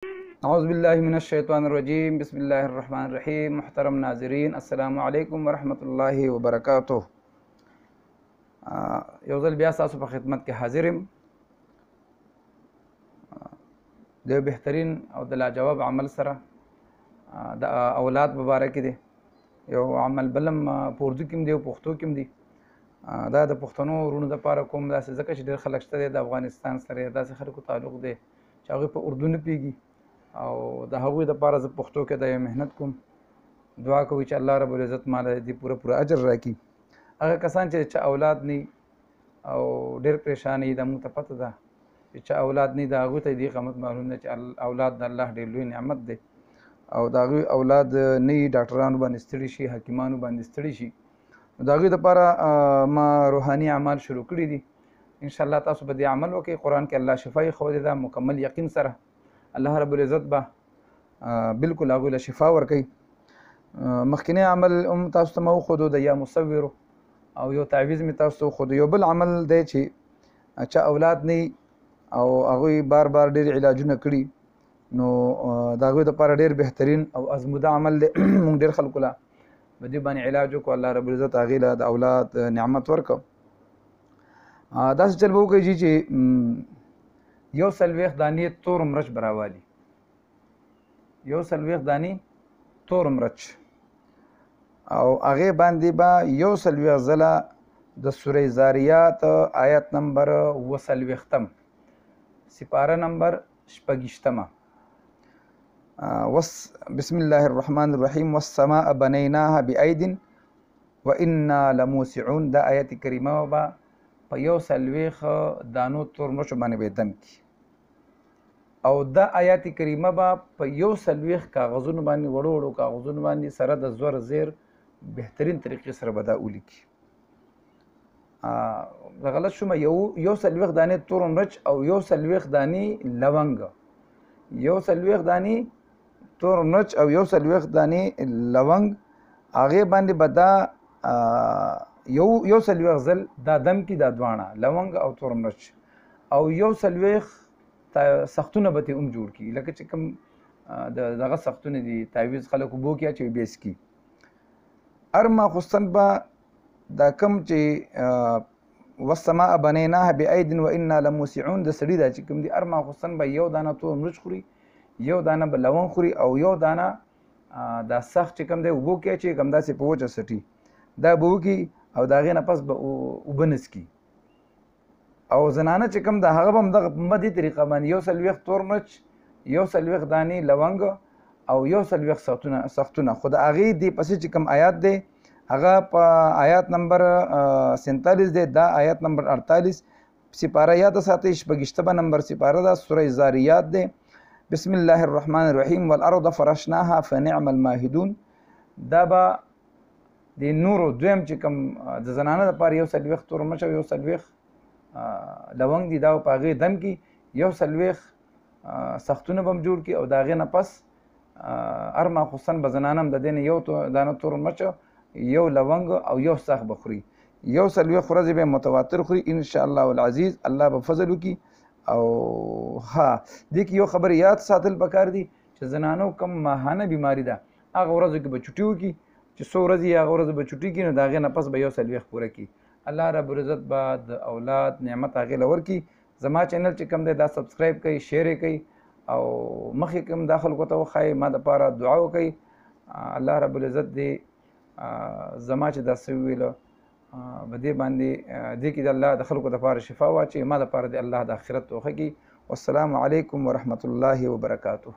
أعوذ بالله من الشيطان الرجيم بسم الله الرحمن الرحيم محترم ناظرین السلام علیکم ورحمۃ الله وبرکاتہ. یو ځل بیا تاسو په خدمت کې حاضر یم د بهترین او د لاجواب عمل سره د اولاد مبارک دی. یو عمل بلم په اردو کې دی او پښتو کې دی. دا د پښتنو ورونو لپاره کوم داسې ځکه چې ډېر خلک شته د افغانستان سره داسې خلکو تعلق دی چې هغوی په اردو نه پوهېږي او د هغوی دپاره زه پښتو کې د یو محنت کوم. دعا کوي چې الله رب العزت ماله دې پوره اجر راکړي. هغه کسان چې چا اولاد نه او ډېر پریشان دي، دا موږ ته پته ده چې چا اولاد نه د هغوی ته دې قیمت معلوم دی چې اولاد د الله ډېر لوی نعمت دی او د هغوی اولاد نه یي ډاکټرانو باندې ستړي شي، حکیمانو باندې ستړي شي. نو د هغوی دپاره ما روحاني اعمال شروع کړي دي. انشاءالله تاسو به دې عمل وکړئ. قرآن کې الله شفا یې ښودې ده مکمل یقین سره. الله رب العزت به بالکل هغوی له شفا ورکوي. مخکینی عمل هم تاسو ته مې وښودو د یا مصور او یو تعویض مې تاسو ته وښودو. یو بل عمل دی چې چا اولاد نه او هغوی بار ډېر علاجونه کړي نو د هغوی دپاره ډېر بهترین او ازموده عمل دی. موږ ډېر خلکو له په دې باندې علاج وکړو. الله رب العزت هغې له د اولاد نعمت ورکړو. داسې چل به وکړئ چې 140 دانې تور مرچ به راوالي. 140 دانې تور مرچ او هغې باندې به 140 ځله د سورې زاریات آیت نمبر 40 سپاره نمبر 26 بسم الله الرحمن الرحیم والسماء بنیناها بأید وإنا لموسعون. دا آیت کریمه به په 140 دانو تور مرچو باندې به دم کړي او دا آیات کریمه به په 140 کاغذونو باندې وړو کاغذونو باندې سره د زور زیر بهترین طریقې سره به دا ولیکي. زه غلط شوم، 140 دانې تور مرچ او 140 دانې لونګ، 140 دانې تور مرچ او 140 دانې لونګ هغې باندې به دا 140 ځل دا دم کي، دا دواړه لونګ او تور مرچ او 140 سختونه به ترې هم جوړ کړي. لکه چې کوم دغه سختونه دي تعویض خلک اوبو کې اچوي بیس کي. هر ماخوستن به دا کوم چې والسماء بنیناها بأید وإنا لموسعون د سړي دا چې کوم دي هر ماخوستن به یو دانه تور مرچ خوري، یو دانه به لونګ خوري او یو دانه دا سخت چې کوم دی اوبو کې اچوي همداسې په وچه سټي دا به وکړي او د هغې نه پس به اوبه نڅکي. او زنانه چې کوم ده هغه به هم دغه په دې طریقه باندې 140 تور مرچ، 140 دانې لونګ او 140 سختونه. خو د هغې دې پسې چې کوم آیات دی هغه په آیات نمبر 47 دی. دا آیات نمبر 48 سپاره یاد ساتئ. 26 نمبر سپاره ده سوره زاریات دی. بسم الله الرحمن الرحیم والارض فرشناها فنعم الماهدون. دا به د نورو دویم چې کوم د زنانه لپاره 140 تور مرچ او 140 لونګ دي دا په هغې دم کې 140 سختونه به هم جوړ کړي او د هغې نه پس هر ماخوستن به زنانه هم د دې نه یو دانه تور مرچ، یو لونګ او یو سخت به خوري. 140 ورځې به متواتر خوري انشاءالله العزیز. الله به فضل وکړي. او ها دې کې یو خبر یاد ساتل پکار دي چې زنانو کوم ماهانه بیماري ده هغه ورځو کې به چوټي وکړي چې څو ورځې هغه ورځ به چوټي کړي نو د هغې نه پس به 140 پوره کړي. الله رب العزت به د اولاد نعمت هغې له ورکړي. زما چینل چې کوم دی دا سبسکرایب کوئ، شیر یې کوئ او مخکې کوم دا خلکو ته وښایئ، ما دپاره دعا وکئ. الله رب العزت دې زما چې دا څه وویله په دې باندې دې کې د الله د خلکو دپاره شفا واچوي، ما دپاره د الله د آخرت توښه کړي. والسلام علیکم ورحمة الله وبرکاته.